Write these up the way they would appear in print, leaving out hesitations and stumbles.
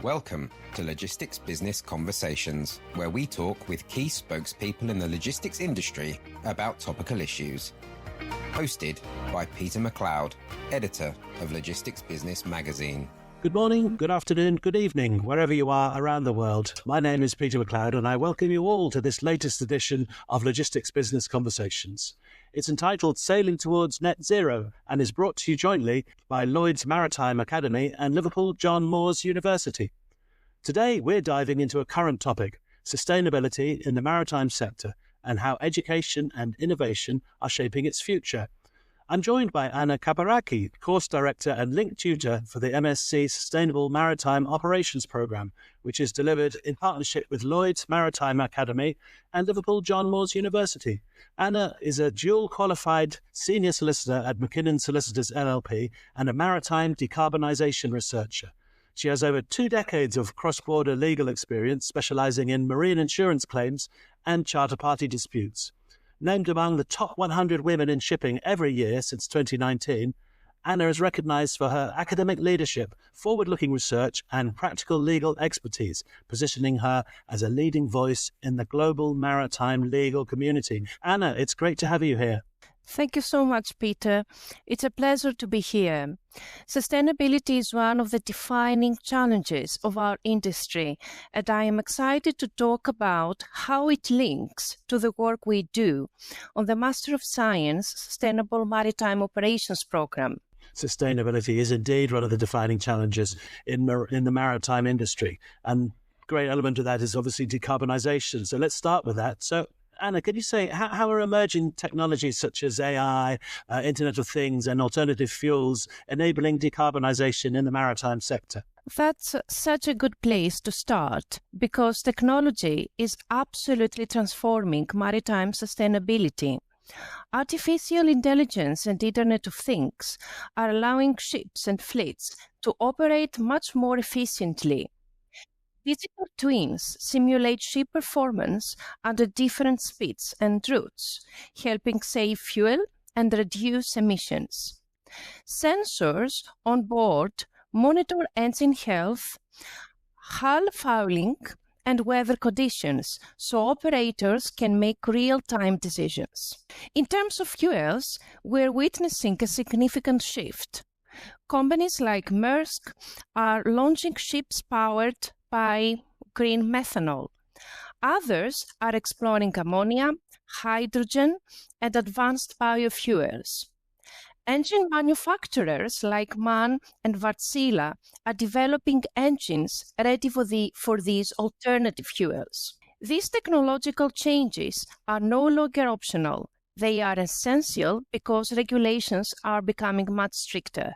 Welcome to Logistics Business Conversations, where we talk with key spokespeople in the logistics industry about topical issues. Hosted by Peter MacLeod, editor of Logistics Business magazine. Good morning, good afternoon, good evening, wherever you are around the world. My name is Peter MacLeod and I welcome you all to this latest edition of Logistics Business Conversations. It's entitled Sailing Towards Net Zero and is brought to you jointly by Lloyd's Maritime Academy and Liverpool John Moores University. Today we're diving into a current topic, sustainability in the maritime sector and how education and innovation are shaping its future. I'm joined by Anna Kaparaki, Course Director and Link Tutor for the MSc Sustainable Maritime Operations Programme, which is delivered in partnership with Lloyd's Maritime Academy and Liverpool John Moores University. Anna is a dual-qualified senior solicitor at McKinnon Solicitors LLP and a Maritime Decarbonisation Researcher. She has over 2 decades of cross-border legal experience specialising in marine insurance claims and charter party disputes. Named among the top 100 women in shipping every year since 2019, Anna is recognised for her academic leadership, forward-looking research and practical legal expertise, positioning her as a leading voice in the global maritime legal community. Anna, it's great to have you here. Thank you so much, Peter. It's a pleasure to be here. Sustainability is one of the defining challenges of our industry, and I am excited to talk about how it links to the work we do on the Master of Science Sustainable Maritime Operations Programme. Sustainability is indeed one of the defining challenges in the maritime industry, and a great element of that is obviously decarbonisation. So let's start with that. So Anna, can you say how are emerging technologies such as AI, Internet of Things and alternative fuels enabling decarbonisation in the maritime sector? That's such a good place to start because technology is absolutely transforming maritime sustainability. Artificial intelligence and Internet of Things are allowing ships and fleets to operate much more efficiently. Digital twins simulate ship performance under different speeds and routes, helping save fuel and reduce emissions. Sensors on board monitor engine health, hull fouling, and weather conditions, so operators can make real-time decisions. In terms of fuels, we're witnessing a significant shift. Companies like Maersk are launching ships powered by green methanol. Others are exploring ammonia, hydrogen, and advanced biofuels. Engine manufacturers like MAN and Wärtsilä are developing engines ready for these alternative fuels. These technological changes are no longer optional. They are essential because regulations are becoming much stricter.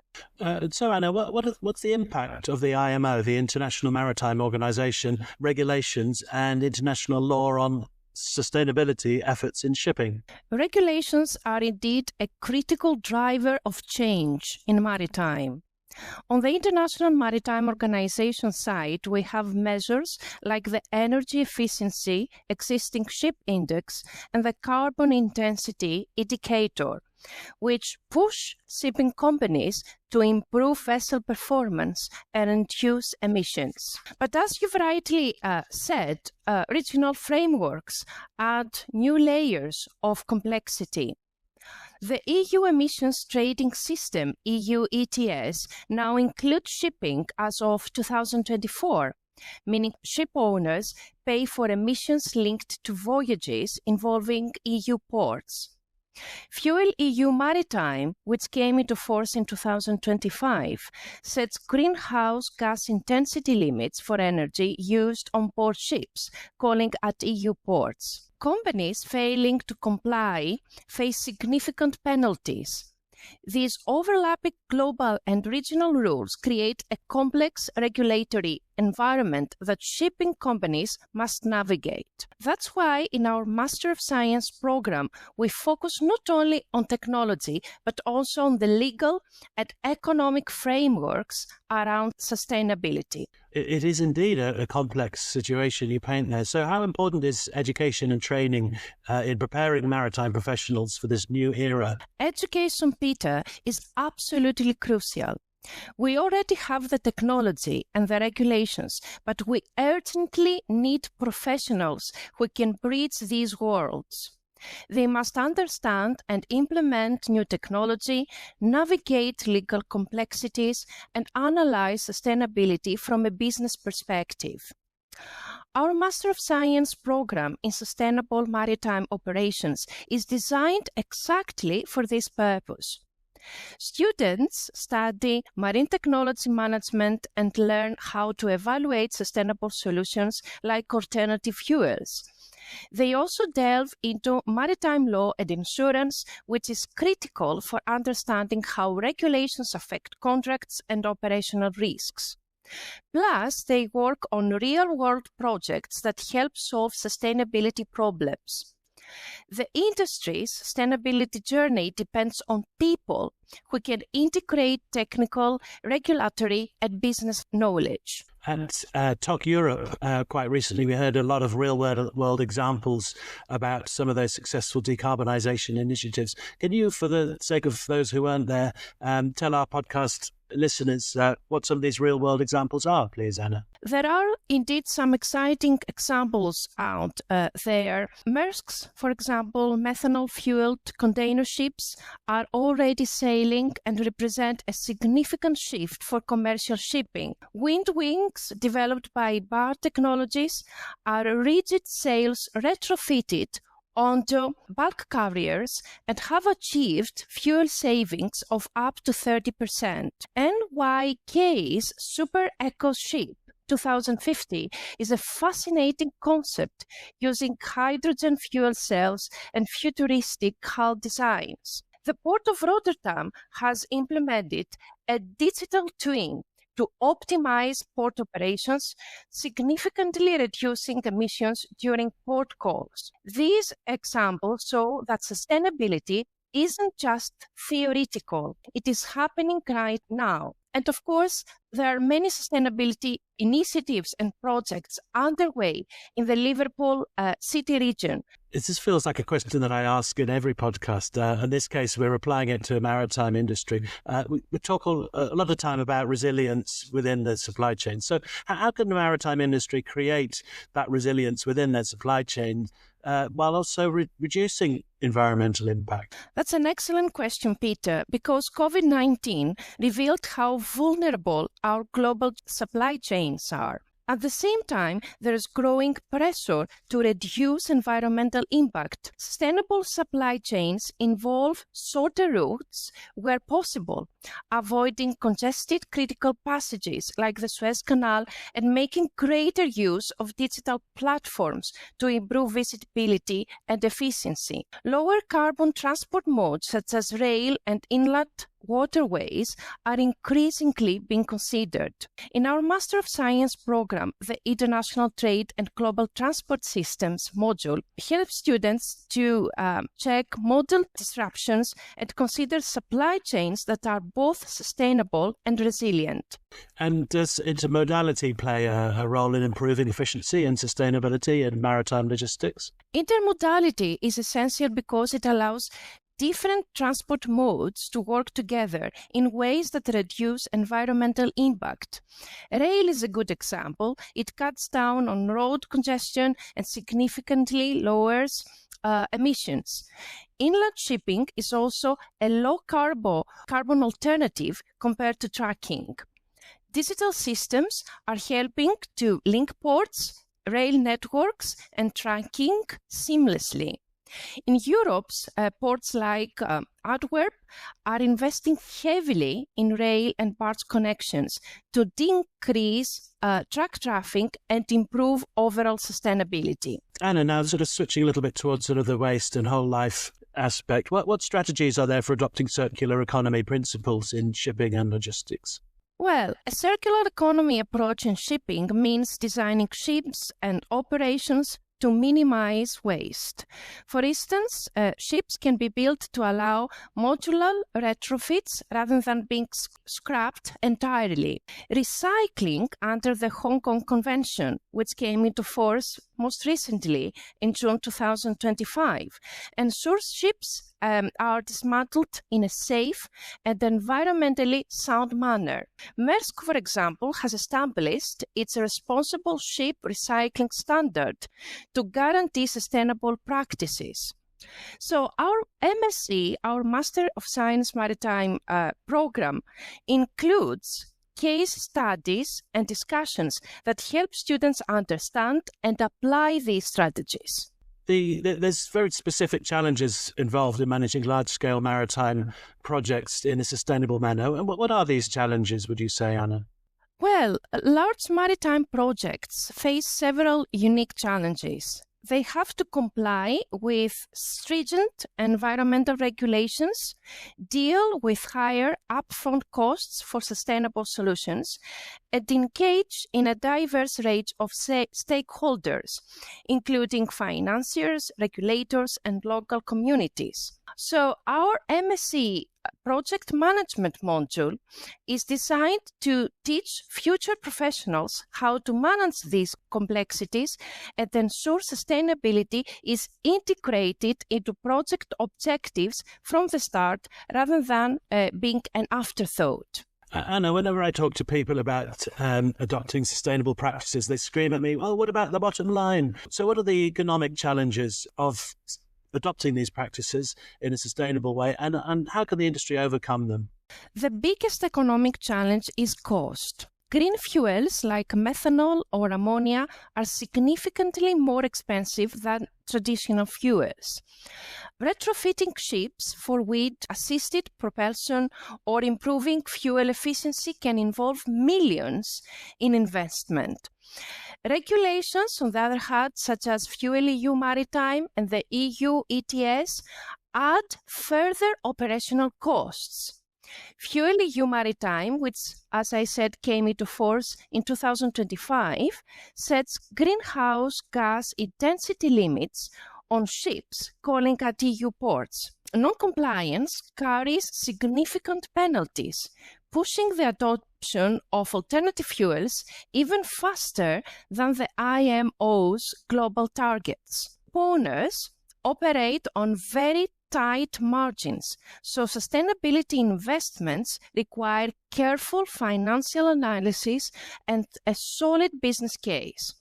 So, Anna, what's the impact of the IMO, the International Maritime Organization, regulations and international law on sustainability efforts in shipping? Regulations are indeed a critical driver of change in maritime. On the International Maritime Organization side, we have measures like the Energy Efficiency Existing Ship Index and the Carbon Intensity Indicator, which push shipping companies to improve vessel performance and reduce emissions. But as you've rightly said, regional frameworks add new layers of complexity. The EU Emissions Trading System, EU ETS, now includes shipping as of 2024, meaning ship owners pay for emissions linked to voyages involving EU ports. Fuel EU Maritime, which came into force in 2025, sets greenhouse gas intensity limits for energy used on board ships calling at EU ports. Companies failing to comply face significant penalties. These overlapping global and regional rules create a complex regulatory environment that shipping companies must navigate. That's why in our Master of Science program, we focus not only on technology, but also on the legal and economic frameworks around sustainability. It is indeed a complex situation you paint there. So how important is education and training in preparing maritime professionals for this new era? Education, Peter, is absolutely crucial. We already have the technology and the regulations, but we urgently need professionals who can bridge these worlds. They must understand and implement new technology, navigate legal complexities, and analyze sustainability from a business perspective. Our Master of Science program in Sustainable Maritime Operations is designed exactly for this purpose. Students study marine technology management and learn how to evaluate sustainable solutions like alternative fuels. They also delve into maritime law and insurance, which is critical for understanding how regulations affect contracts and operational risks. Plus, they work on real-world projects that help solve sustainability problems. The industry's sustainability journey depends on people who can integrate technical, regulatory, and business knowledge. And Talk Europe, quite recently, we heard a lot of real-world examples about some of those successful decarbonisation initiatives. Can you, for the sake of those who weren't there, tell our podcast listeners what some of these real-world examples are, please, Anna? There are indeed some exciting examples out there. Maersk's, for example, methanol-fueled container ships are already sailing and represent a significant shift for commercial shipping. Wind wings developed by Bar Technologies are rigid sails retrofitted onto bulk carriers and have achieved fuel savings of up to 30%. NYK's Super Eco Ship 2050 is a fascinating concept using hydrogen fuel cells and futuristic hull designs. The Port of Rotterdam has implemented a digital twin to optimize port operations, significantly reducing emissions during port calls. These examples show that sustainability isn't just theoretical, it is happening right now. And of course, there are many sustainability initiatives and projects underway in the Liverpool city region. This feels like a question that I ask in every podcast. In this case, we're applying it to maritime industry. We talk a lot of the time about resilience within the supply chain. So how can the maritime industry create that resilience within their supply chain while also reducing environmental impact? That's an excellent question, Peter, because COVID-19 revealed how vulnerable our global supply chains are. At the same time, there is growing pressure to reduce environmental impact. Sustainable supply chains involve shorter routes where possible, avoiding congested critical passages like the Suez Canal, and making greater use of digital platforms to improve visibility and efficiency. Lower carbon transport modes such as rail and inland waterways are increasingly being considered. In our Master of Science program, the International Trade and Global Transport Systems module helps students to check modal disruptions and consider supply chains that are both sustainable and resilient. And does intermodality play a role in improving efficiency and sustainability in maritime logistics? Intermodality is essential because it allows different transport modes to work together in ways that reduce environmental impact. Rail is a good example. It cuts down on road congestion and significantly lowers emissions. Inland shipping is also a low carbon alternative compared to trucking. Digital systems are helping to link ports, rail networks, and trucking seamlessly. In Europe, ports like Antwerp are investing heavily in rail and barge connections to decrease truck traffic and improve overall sustainability. Anna, now sort of switching a little bit towards sort of the waste and whole life aspect, what strategies are there for adopting circular economy principles in shipping and logistics? Well, a circular economy approach in shipping means designing ships and operations to minimize waste. For instance, ships can be built to allow modular retrofits rather than being scrapped entirely. Recycling under the Hong Kong Convention, which came into force most recently in June 2025. And source ships are dismantled in a safe and environmentally sound manner. Maersk, for example, has established its responsible ship recycling standard to guarantee sustainable practices. So our MSc, our Master of Science Maritime program, includes case studies and discussions that help students understand and apply these strategies. There's very specific challenges involved in managing large-scale maritime projects in a sustainable manner. And what are these challenges, would you say, Anna? Well, large maritime projects face several unique challenges. They have to comply with stringent environmental regulations, deal with higher upfront costs for sustainable solutions, and engage in a diverse range of stakeholders, including financiers, regulators, and local communities. So our MSc project management module is designed to teach future professionals how to manage these complexities and ensure sustainability is integrated into project objectives from the start rather than being an afterthought. Anna, whenever I talk to people about adopting sustainable practices, they scream at me, well, what about the bottom line? So what are the economic challenges of adopting these practices in a sustainable way, and how can the industry overcome them? The biggest economic challenge is cost. Green fuels like methanol or ammonia are significantly more expensive than traditional fuels. Retrofitting ships for wind-assisted propulsion or improving fuel efficiency can involve millions in investment. Regulations, on the other hand, such as FuelEU Maritime and the EU ETS, add further operational costs. FuelEU Maritime, which, as I said, came into force in 2025, sets greenhouse gas intensity limits on ships calling at EU ports. Non-compliance carries significant penalties, pushing the adoption of alternative fuels even faster than the IMO's global targets. Owners operate on very tight margins, so sustainability investments require careful financial analysis and a solid business case.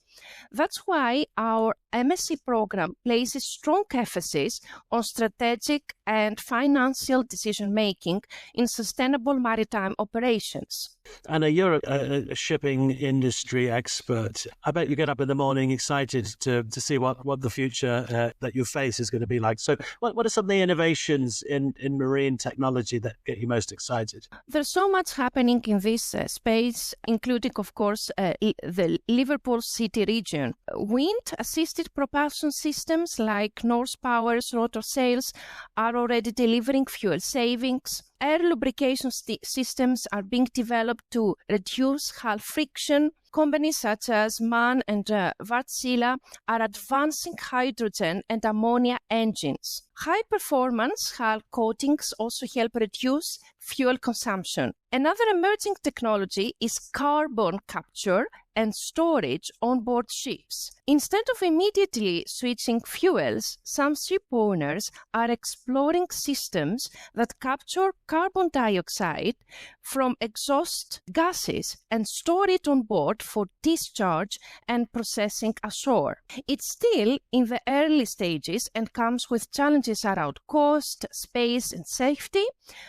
That's why our MSc program places strong emphasis on strategic and financial decision-making in sustainable maritime operations. Anna, you're a shipping industry expert. I bet you get up in the morning excited to see what the future that you face is going to be like. So what are some of the innovations in marine technology that get you most excited? There's so much happening in this space, including, of course, the Liverpool City region. Wind-assisted propulsion systems like Norse Power's rotor sails are already delivering fuel savings. Air lubrication systems are being developed to reduce hull friction. Companies such as MAN and Wärtsilä are advancing hydrogen and ammonia engines. High-performance hull coatings also help reduce fuel consumption. Another emerging technology is carbon capture and storage on board ships. Instead of immediately switching fuels, some ship owners are exploring systems that capture carbon dioxide from exhaust gases and store it on board for discharge and processing ashore. It's still in the early stages and comes with challenges around cost, space, and safety,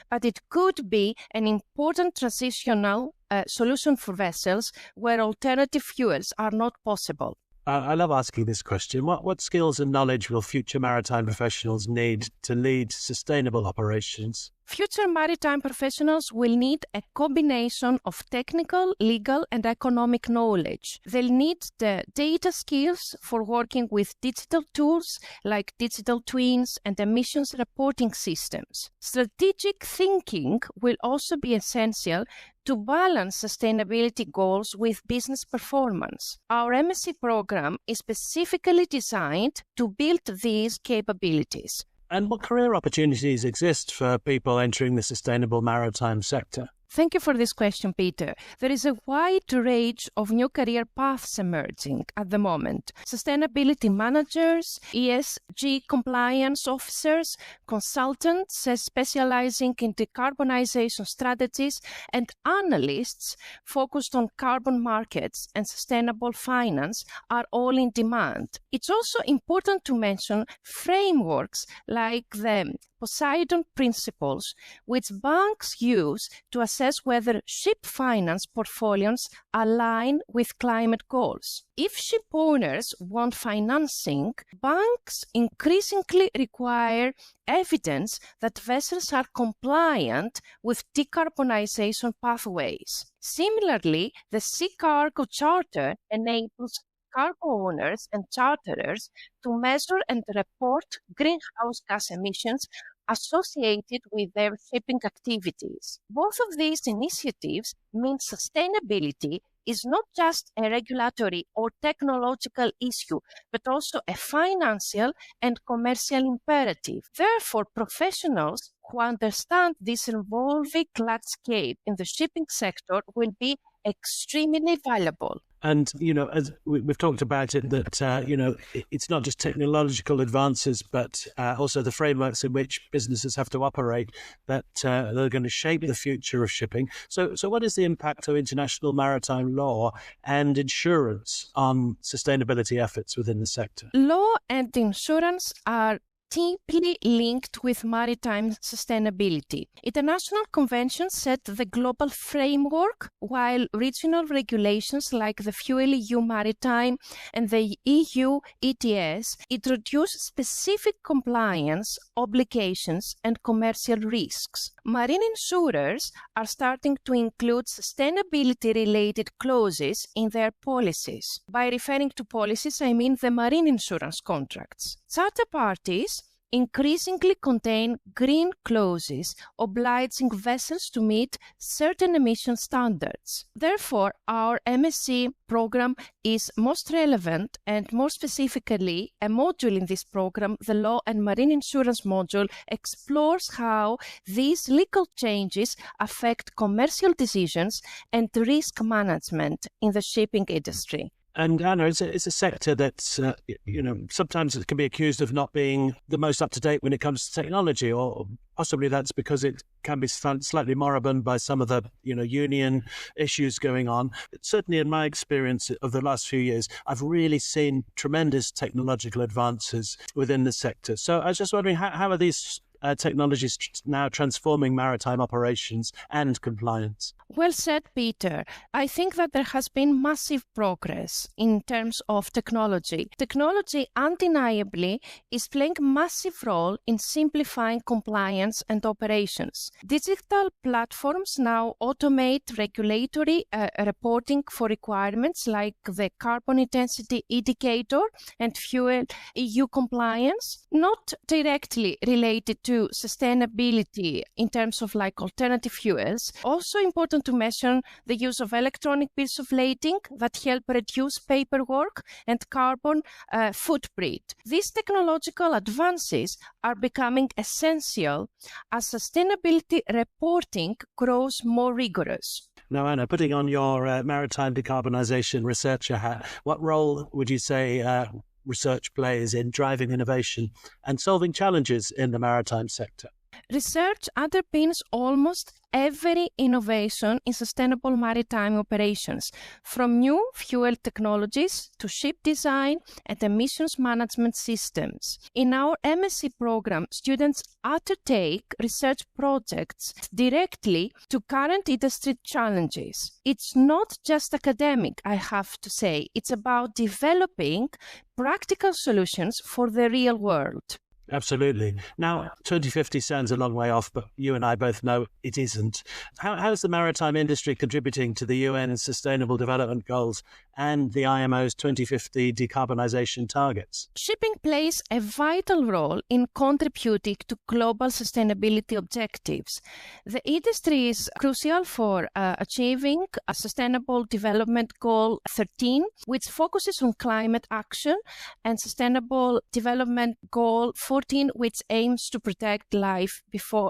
but it could be an important transitional solution for vessels where alternative fuels are not possible. I love asking this question. What skills and knowledge will future maritime professionals need to lead sustainable operations? Future maritime professionals will need a combination of technical, legal, and economic knowledge. They'll need the data skills for working with digital tools like digital twins and emissions reporting systems. Strategic thinking will also be essential to balance sustainability goals with business performance. Our MSc program is specifically designed to build these capabilities. And what career opportunities exist for people entering the sustainable maritime sector? Thank you for this question, Peter. There is a wide range of new career paths emerging at the moment. Sustainability managers, ESG compliance officers, consultants specializing in decarbonization strategies, and analysts focused on carbon markets and sustainable finance are all in demand. It's also important to mention frameworks like the Poseidon principles, which banks use to assess whether ship finance portfolios align with climate goals. If ship owners want financing, banks increasingly require evidence that vessels are compliant with decarbonization pathways. Similarly, the Sea Cargo Charter enables cargo owners and charterers to measure and report greenhouse gas emissions associated with their shipping activities. Both of these initiatives mean sustainability is not just a regulatory or technological issue, but also a financial and commercial imperative. Therefore, professionals who understand this evolving landscape in the shipping sector will be extremely valuable. And, as we've talked about it, that, it's not just technological advances, but also the frameworks in which businesses have to operate that they're going to shape the future of shipping. So what is the impact of international maritime law and insurance on sustainability efforts within the sector? Law and insurance are deeply linked with maritime sustainability. International conventions set the global framework, while regional regulations like the FuelEU Maritime and the EU ETS introduce specific compliance obligations and commercial risks. Marine insurers are starting to include sustainability-related clauses in their policies. By referring to policies, I mean the marine insurance contracts. Charter parties increasingly contain green clauses obliging vessels to meet certain emission standards. Therefore, our MSc program is most relevant, and more specifically, a module in this program, the Law and Marine Insurance module, explores how these legal changes affect commercial decisions and risk management in the shipping industry. And Anna, it's a sector that's, sometimes it can be accused of not being the most up-to-date when it comes to technology, or possibly that's because it can be slightly moribund by some of the, union issues going on. Certainly in my experience of the last few years, I've really seen tremendous technological advances within the sector. So I was just wondering, how are these technologies now transforming maritime operations and compliance? Well said, Peter. I think that there has been massive progress in terms of technology. Technology undeniably is playing a massive role in simplifying compliance and operations. Digital platforms now automate regulatory reporting for requirements like the carbon intensity indicator and fuel EU compliance, not directly related to sustainability in terms of alternative fuels. Also important to mention the use of electronic bills of lading that help reduce paperwork and carbon footprint. These technological advances are becoming essential as sustainability reporting grows more rigorous. Now, Anna, putting on your Maritime Decarbonisation Researcher hat, what role would you say research plays in driving innovation and solving challenges in the maritime sector? Research underpins almost every innovation in sustainable maritime operations, from new fuel technologies to ship design and emissions management systems. In our MSc program, students undertake research projects directly to current industry challenges. It's not just academic, I have to say. It's about developing practical solutions for the real world. Absolutely. Now, 2050 sounds a long way off, but you and I both know it isn't. How is the maritime industry contributing to the UN's Sustainable Development Goals and the IMO's 2050 decarbonisation targets? Shipping plays a vital role in contributing to global sustainability objectives. The industry is crucial for achieving a Sustainable Development Goal 13, which focuses on climate action, and Sustainable Development Goal 14, 2014, which aims to protect life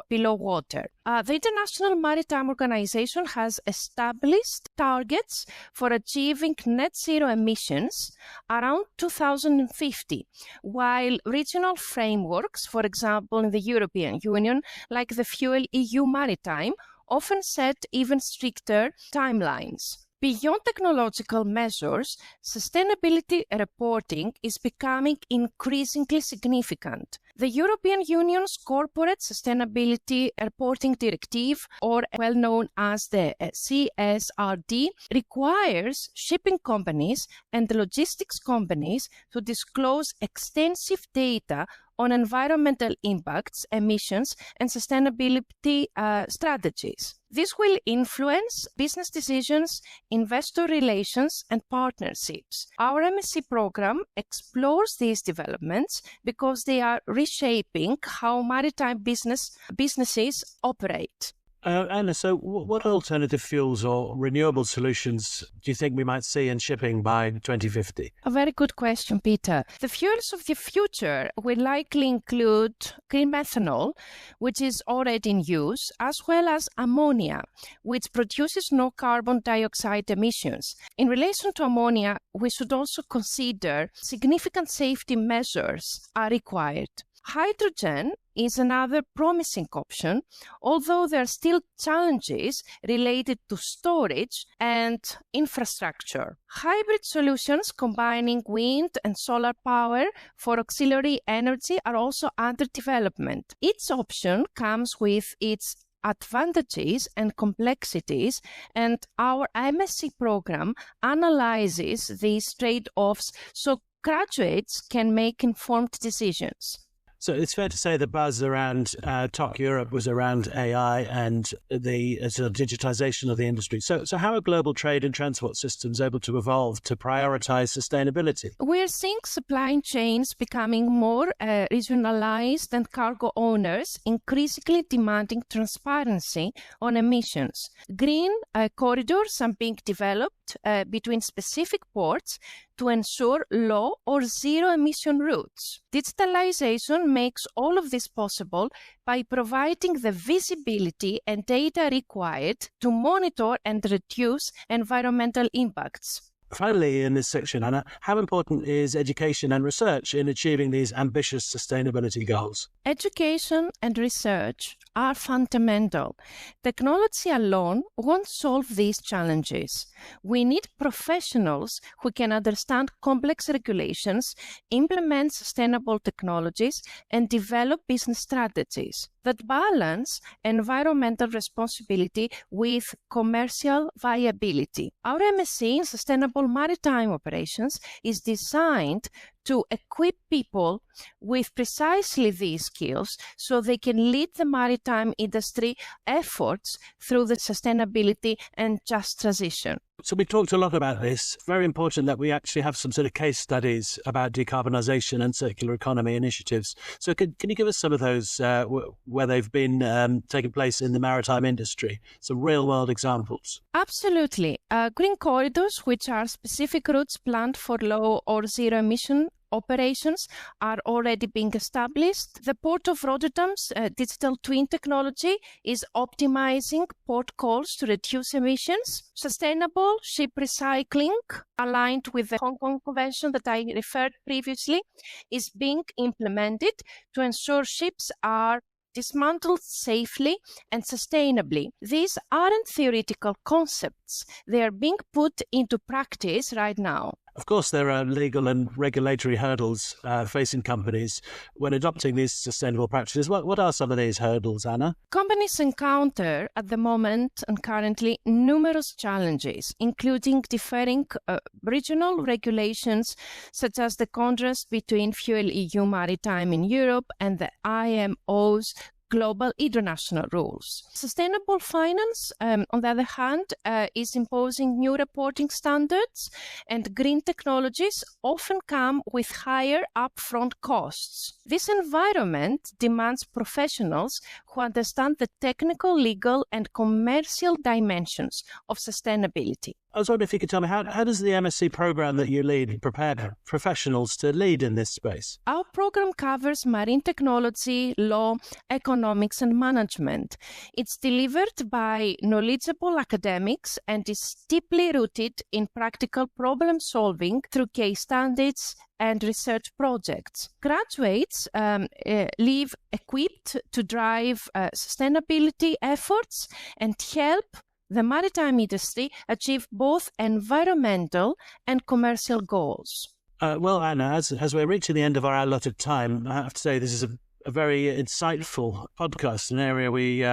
below water. The International Maritime Organization has established targets for achieving net zero emissions around 2050, while regional frameworks, for example in the European Union, like the Fuel EU Maritime, often set even stricter timelines. Beyond technological measures, sustainability reporting is becoming increasingly significant. The European Union's Corporate Sustainability Reporting Directive, or well known as the CSRD, requires shipping companies and logistics companies to disclose extensive data on environmental impacts, emissions, and sustainability strategies. This will influence business decisions, investor relations, and partnerships. Our MSc program explores these developments because they are reshaping how maritime businesses operate. Anna, so what alternative fuels or renewable solutions do you think we might see in shipping by 2050? A very good question, Peter. The fuels of the future will likely include green methanol, which is already in use, as well as ammonia, which produces no carbon dioxide emissions. In relation to ammonia, we should also consider significant safety measures are required. Hydrogen is another promising option, although there are still challenges related to storage and infrastructure. Hybrid solutions combining wind and solar power for auxiliary energy are also under development. Each option comes with its advantages and complexities, and our MSc program analyzes these trade-offs so graduates can make informed decisions. So it's fair to say the buzz around Talk Europe was around AI and the sort of digitization of the industry. So how are global trade and transport systems able to evolve to prioritize sustainability? We're seeing supply chains becoming more regionalized and cargo owners increasingly demanding transparency on emissions. Green corridors are being developed between specific ports to ensure low or zero emission routes. Digitalization makes all of this possible by providing the visibility and data required to monitor and reduce environmental impacts. Finally, in this section, Anna, how important is education and research in achieving these ambitious sustainability goals? Education and research are fundamental. Technology alone won't solve these challenges. We need professionals who can understand complex regulations, implement sustainable technologies, and develop business strategies that balance environmental responsibility with commercial viability. Our MSc in Sustainable Maritime Operations is designed to equip people with precisely these skills so they can lead the maritime industry efforts through the sustainability and just transition. So we talked a lot about this. Very important that we actually have some sort of case studies about decarbonisation and circular economy initiatives. So can you give us some of those where they've been taking place in the maritime industry, some real-world examples? Absolutely. Green corridors, which are specific routes planned for low or zero emission operations, are already being established. The Port of Rotterdam's digital twin technology is optimizing port calls to reduce emissions. Sustainable ship recycling, aligned with the Hong Kong Convention that I referred previously, is being implemented to ensure ships are dismantled safely and sustainably. These aren't theoretical concepts. They are being put into practice right now. Of course, there are legal and regulatory hurdles facing companies when adopting these sustainable practices. What are some of these hurdles, Anna? Companies encounter at the moment and currently numerous challenges, including differing regional regulations, such as the contrast between Fuel EU Maritime in Europe and the IMO's global international rules. Sustainable finance, on the other hand, is imposing new reporting standards, and green technologies often come with higher upfront costs. This environment demands professionals who understand the technical, legal, and commercial dimensions of sustainability. I was wondering if you could tell me, how does the MSc program that you lead prepare professionals to lead in this space? Our program covers marine technology, law, economics, and management. It's delivered by knowledgeable academics and is deeply rooted in practical problem solving through case studies and research projects. Graduates leave equipped to drive sustainability efforts and help the maritime industry achieve both environmental and commercial goals. Well, Anna, as we're reaching the end of our allotted time, I have to say this is a very insightful podcast, an area we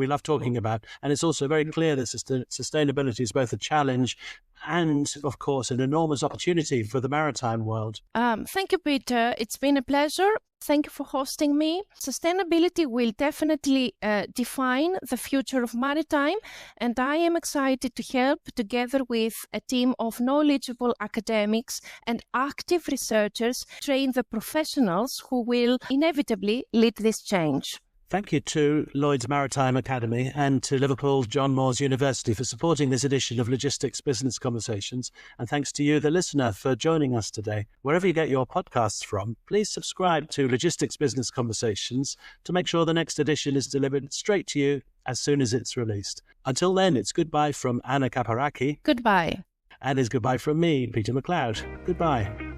love talking about. And it's also very clear that sustainability is both a challenge and, of course, an enormous opportunity for the maritime world. Thank you, Peter. It's been a pleasure. Thank you for hosting me. Sustainability will definitely define the future of maritime, and I am excited to help, together with a team of knowledgeable academics and active researchers, train the professionals who will inevitably lead this change. Thank you to Lloyd's Maritime Academy and to Liverpool John Moores University for supporting this edition of Logistics Business Conversations. And thanks to you, the listener, for joining us today. Wherever you get your podcasts from, please subscribe to Logistics Business Conversations to make sure the next edition is delivered straight to you as soon as it's released. Until then, it's goodbye from Anna Kaparaki. Goodbye. And it's goodbye from me, Peter MacLeod. Goodbye.